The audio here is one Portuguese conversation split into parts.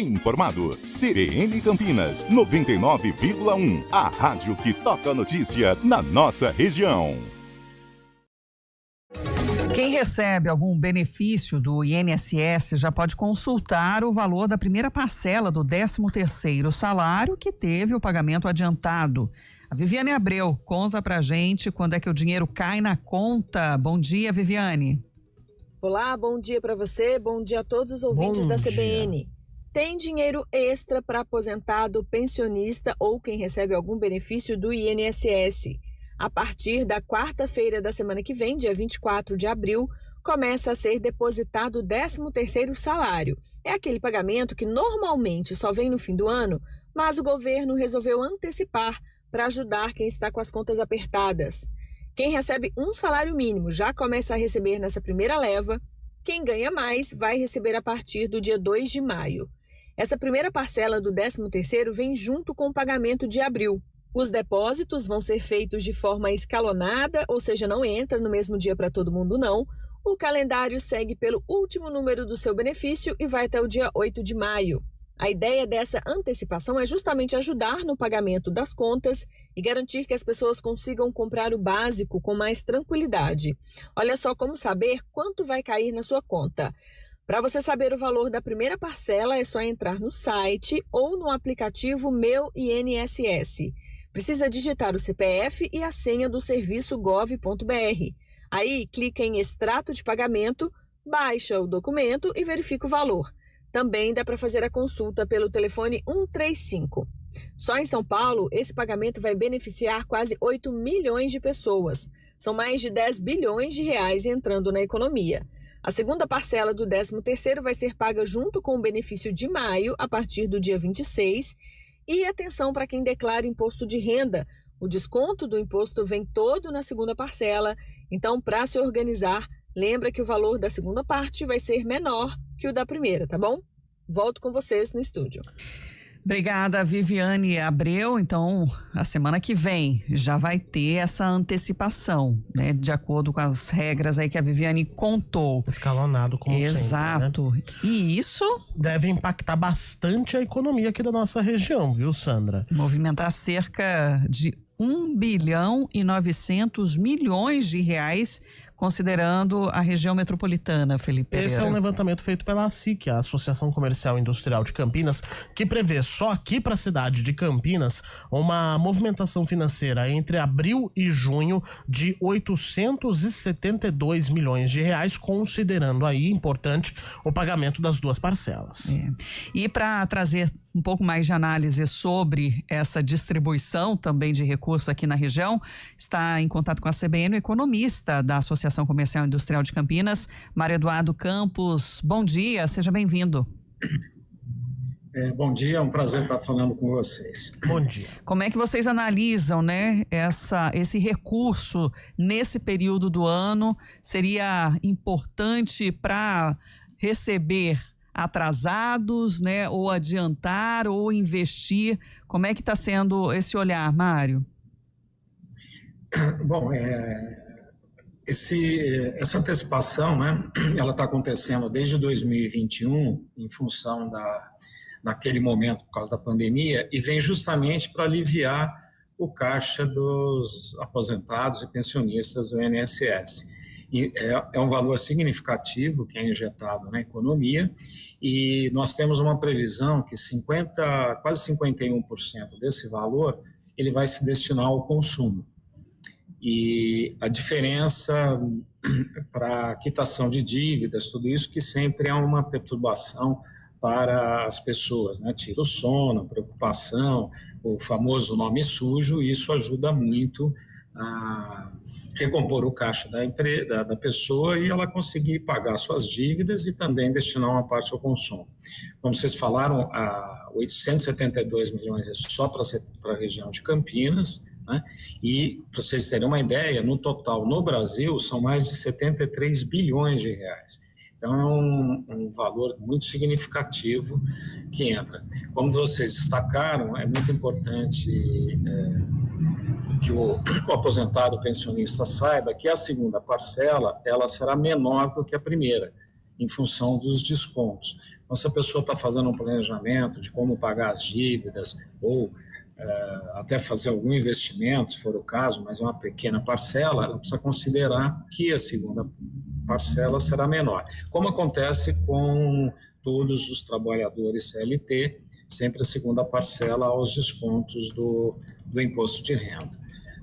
Informado, CBN Campinas, 99,1. A rádio que toca a notícia na nossa região. Quem recebe algum benefício do INSS já pode consultar o valor da primeira parcela do 13º salário que teve o pagamento adiantado. A Viviane Abreu conta pra gente quando é que o dinheiro cai na conta. Bom dia, Viviane. Olá, bom dia para você, bom dia a todos os ouvintes da CBN. Tem dinheiro extra para aposentado, pensionista ou quem recebe algum benefício do INSS. A partir da quarta-feira da semana que vem, dia 24 de abril, começa a ser depositado o 13º salário. É aquele pagamento que normalmente só vem no fim do ano, mas o governo resolveu antecipar para ajudar quem está com as contas apertadas. Quem recebe um salário mínimo já começa a receber nessa primeira leva. Quem ganha mais vai receber a partir do dia 2 de maio. Essa primeira parcela do 13º vem junto com o pagamento de abril. Os depósitos vão ser feitos de forma escalonada, ou seja, não entra no mesmo dia para todo mundo não. O calendário segue pelo último número do seu benefício e vai até o dia 8 de maio. A ideia dessa antecipação é justamente ajudar no pagamento das contas e garantir que as pessoas consigam comprar o básico com mais tranquilidade. Olha só como saber quanto vai cair na sua conta. Para você saber o valor da primeira parcela, é só entrar no site ou no aplicativo Meu INSS. Precisa digitar o CPF e a senha do serviço gov.br. Aí, clica em Extrato de Pagamento, baixa o documento e verifica o valor. Também dá para fazer a consulta pelo telefone 135. Só em São Paulo, esse pagamento vai beneficiar quase 8 milhões de pessoas. São mais de 10 bilhões de reais entrando na economia. A segunda parcela do 13º vai ser paga junto com o benefício de maio, a partir do dia 26. E atenção para quem declara imposto de renda. O desconto do imposto vem todo na segunda parcela. Então, para se organizar, lembra que o valor da segunda parte vai ser menor que o da primeira, tá bom? Volto com vocês no estúdio. Obrigada, Viviane Abreu. Então, a semana que vem já vai ter essa antecipação, né? De acordo com as regras aí que a Viviane contou. Escalonado, como Exato. sempre, né? E isso deve impactar bastante a economia aqui da nossa região, viu, Sandra? movimentar cerca de 1,9 bilhão de reais, considerando a região metropolitana, Felipe Pereira. Esse é um levantamento feito pela ASIC, a Associação Comercial e Industrial de Campinas, que prevê só aqui para a cidade de Campinas uma movimentação financeira entre abril e junho de 872 milhões de reais, considerando aí, importante, o pagamento das duas parcelas. E para trazer um pouco mais de análise sobre essa distribuição também de recursos aqui na região, está em contato com a CBN o economista da Associação Comercial e Industrial de Campinas, Mário Eduardo Campos. Bom dia, seja bem-vindo. Bom dia, é um prazer estar falando com vocês. Bom dia. Como é que vocês analisam, né, esse recurso nesse período do ano? Seria importante para receber atrasados, né, ou adiantar ou investir? Como é que está sendo esse olhar, Mário? Bom, essa antecipação, né, ela está acontecendo desde 2021 em função daquele momento por causa da pandemia e vem justamente para aliviar o caixa dos aposentados e pensionistas do INSS. E é um valor significativo que é injetado na economia e nós temos uma previsão que quase 51% desse valor ele vai se destinar ao consumo. E a diferença para a quitação de dívidas, tudo isso que sempre é uma perturbação para as pessoas, né? Tira o sono, a preocupação, o famoso nome sujo, e isso ajuda muito a recompor o caixa da pessoa e ela conseguir pagar suas dívidas e também destinar uma parte ao consumo. Como vocês falaram, 872 milhões é só para a região de Campinas, né? E para vocês terem uma ideia, no total no Brasil são mais de 73 bilhões de reais. Então é um valor muito significativo que entra. Como vocês destacaram, é muito importante que o aposentado pensionista saiba que a segunda parcela ela será menor do que a primeira. em função dos descontos. Então, se a pessoa está fazendo um planejamento de como pagar as dívidas ou até fazer algum investimento, se for o caso, mas é uma pequena parcela, ela precisa considerar que a segunda parcela será menor. Como acontece com todos os trabalhadores CLT, sempre a segunda parcela aos descontos do imposto de renda.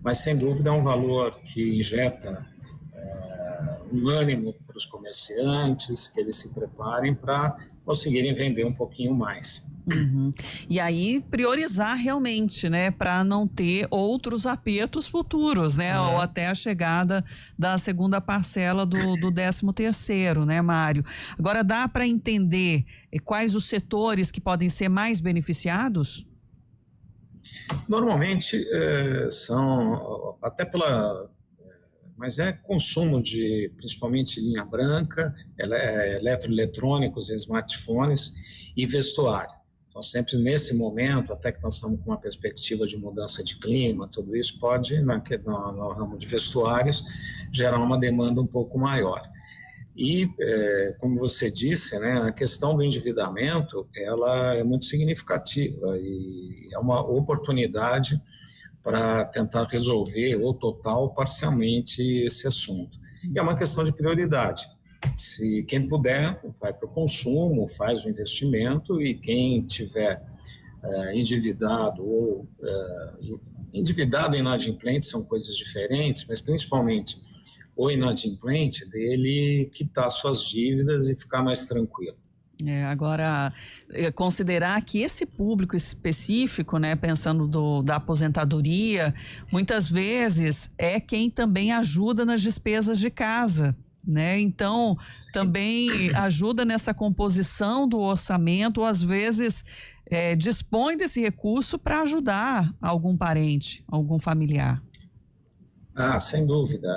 Mas, sem dúvida, é um valor que injeta um ânimo para os comerciantes, que eles se preparem para conseguirem vender um pouquinho mais. Uhum. E aí priorizar realmente, né, para não ter outros apertos futuros, né, ou até a chegada da segunda parcela do 13º, né, Mário? Agora, dá para entender quais os setores que podem ser mais beneficiados? Normalmente são, até mas é consumo de, principalmente linha branca, eletroeletrônicos e smartphones e vestuário. Então, sempre nesse momento, até que nós estamos com uma perspectiva de mudança de clima, tudo isso pode, no ramo de vestuários, gerar uma demanda um pouco maior. E, como você disse, né, a questão do endividamento, ela é muito significativa e é uma oportunidade para tentar resolver, ou total ou parcialmente, esse assunto. E é uma questão de prioridade. Se quem puder, vai para o consumo, faz o investimento, e quem tiver endividado ou endividado e inadimplente são coisas diferentes, mas principalmente o inadimplente dele quitar suas dívidas e ficar mais tranquilo. Agora, considerar que esse público específico, né, pensando da aposentadoria, muitas vezes é quem também ajuda nas despesas de casa, né? Então, também ajuda nessa composição do orçamento, ou às vezes dispõe desse recurso para ajudar algum parente, algum familiar. Sem dúvida.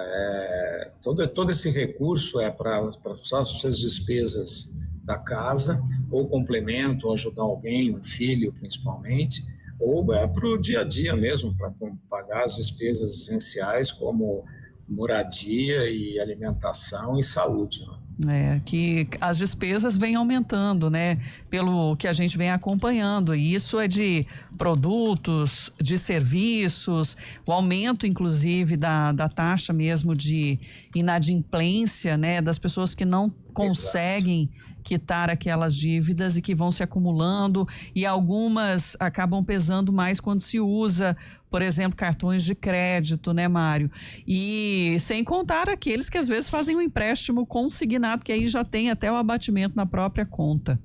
Todo esse recurso é para as despesas da casa, ou complemento, ou ajudar alguém, um filho principalmente, ou é para o dia a dia mesmo, para pagar as despesas essenciais como moradia e alimentação e saúde, né? Que as despesas vêm aumentando, né? Pelo que a gente vem acompanhando, e isso é de produtos, de serviços, o aumento, inclusive, da taxa mesmo de inadimplência, né? Das pessoas que não conseguem quitar aquelas dívidas e que vão se acumulando, e algumas acabam pesando mais quando se usa, por exemplo, cartões de crédito, né, Mário? E sem contar aqueles que às vezes fazem um empréstimo consignado, que aí já tem até o abatimento na própria conta.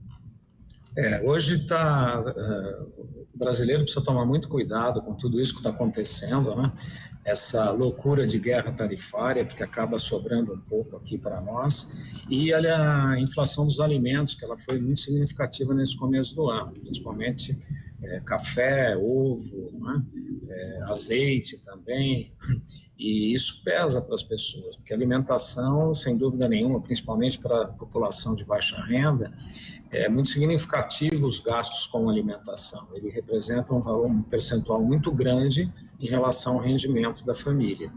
Hoje o brasileiro precisa tomar muito cuidado com tudo isso que está acontecendo, né? Essa loucura de guerra tarifária, porque acaba sobrando um pouco aqui para nós, e a inflação dos alimentos, que ela foi muito significativa nesse começo do ano, principalmente café, ovo, né? Azeite também, e isso pesa para as pessoas, porque a alimentação, sem dúvida nenhuma, principalmente para a população de baixa renda, é muito significativo os gastos com alimentação. Ele representa um percentual muito grande em relação ao rendimento da família.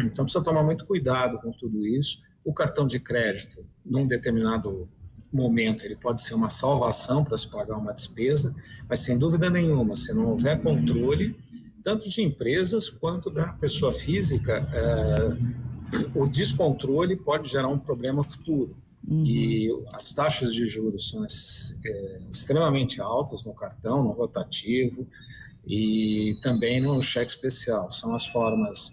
Então, precisa tomar muito cuidado com tudo isso. O cartão de crédito, num determinado momento, ele pode ser uma salvação para se pagar uma despesa, mas, sem dúvida nenhuma, se não houver controle, tanto de empresas quanto da pessoa física, o descontrole pode gerar um problema futuro. E as taxas de juros são extremamente altas no cartão, no rotativo e também no cheque especial. São as formas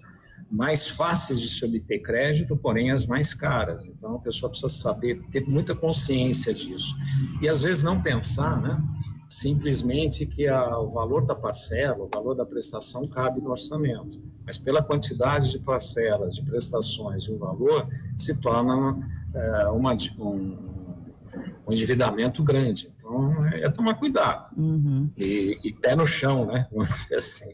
mais fáceis de se obter crédito, porém as mais caras. Então a pessoa precisa saber, ter muita consciência disso. E às vezes não pensar, né, simplesmente que o valor da parcela, o valor da prestação cabe no orçamento. Mas pela quantidade de parcelas, de prestações e o valor, se torna um endividamento grande. Então, tomar cuidado. E pé no chão, né? Vamos dizer assim.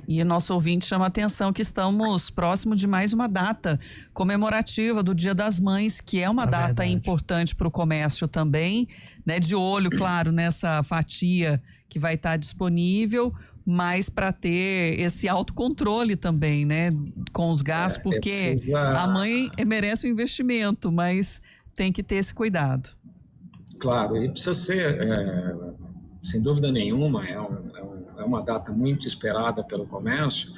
E nosso ouvinte chama a atenção que estamos próximo de mais uma data comemorativa do Dia das Mães, que é uma data importante para o comércio também, né? De olho, claro, nessa fatia que vai estar disponível, mas para ter esse autocontrole também, né? Com os gastos, porque a mãe merece um investimento, mas tem que ter esse cuidado. Claro, e precisa ser, sem dúvida nenhuma, é uma data muito esperada pelo comércio,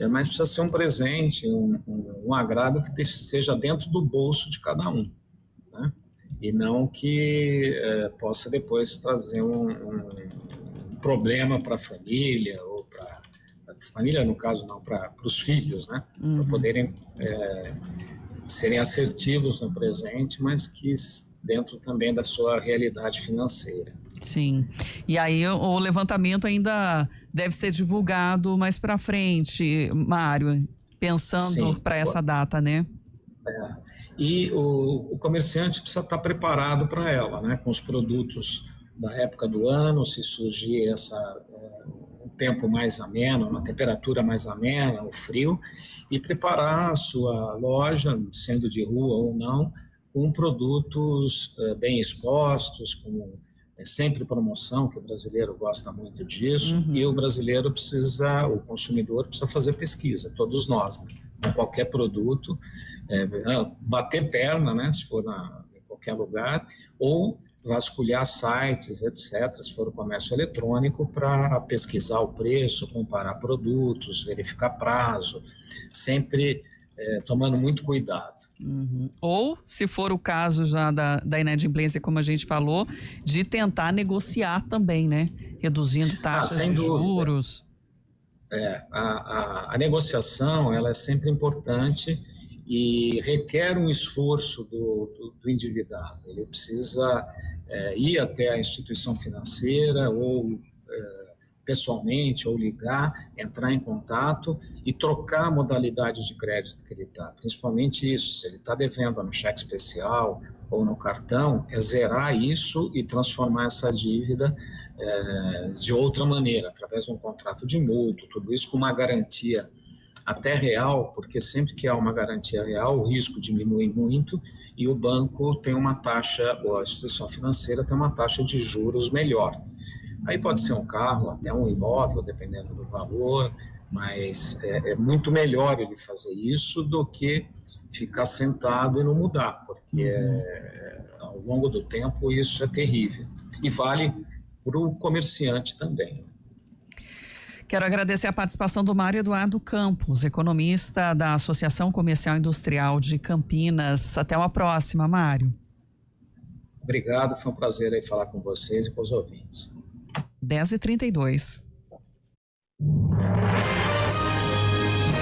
mas precisa ser um presente, um agrado que seja dentro do bolso de cada um, né? E não que possa depois trazer um problema para a família, ou para a família, no caso, não, para os filhos, né? Para poderem serem assertivos no presente, mas que dentro também da sua realidade financeira. Sim. E aí o levantamento ainda deve ser divulgado mais para frente, Mário, pensando para essa data, né? E o comerciante precisa estar preparado para ela, né? Com os produtos da época do ano, se surgir um tempo mais ameno, uma temperatura mais amena, o frio, e preparar a sua loja, sendo de rua ou não, com produtos bem expostos, com sempre promoção, que o brasileiro gosta muito disso, e o brasileiro o consumidor precisa fazer pesquisa, todos nós, né? Com qualquer produto, bater perna, né, se for em qualquer lugar, ou vasculhar sites, etc., se for o comércio eletrônico, para pesquisar o preço, comparar produtos, verificar prazo, sempre tomando muito cuidado. Ou, se for o caso já da inadimplência, como a gente falou, de tentar negociar também, né? Reduzindo taxas de juros. A negociação, ela é sempre importante e requer um esforço do endividado. Ele precisa ir até a instituição financeira ou pessoalmente, ou ligar, entrar em contato e trocar a modalidade de crédito que ele está. Principalmente isso, se ele está devendo no cheque especial ou no cartão, zerar isso e transformar essa dívida de outra maneira, através de um contrato de mútuo, tudo isso com uma garantia até real, porque sempre que há uma garantia real, o risco diminui muito e o banco tem uma taxa, ou a instituição financeira tem uma taxa de juros melhor. Aí pode ser um carro, até um imóvel, dependendo do valor, mas é muito melhor ele fazer isso do que ficar sentado e não mudar, porque ao longo do tempo isso é terrível. E vale para o comerciante também. Quero agradecer a participação do Mário Eduardo Campos, economista da Associação Comercial e Industrial de Campinas. Até uma próxima, Mário. Obrigado, foi um prazer aí falar com vocês e com os ouvintes. 10h32.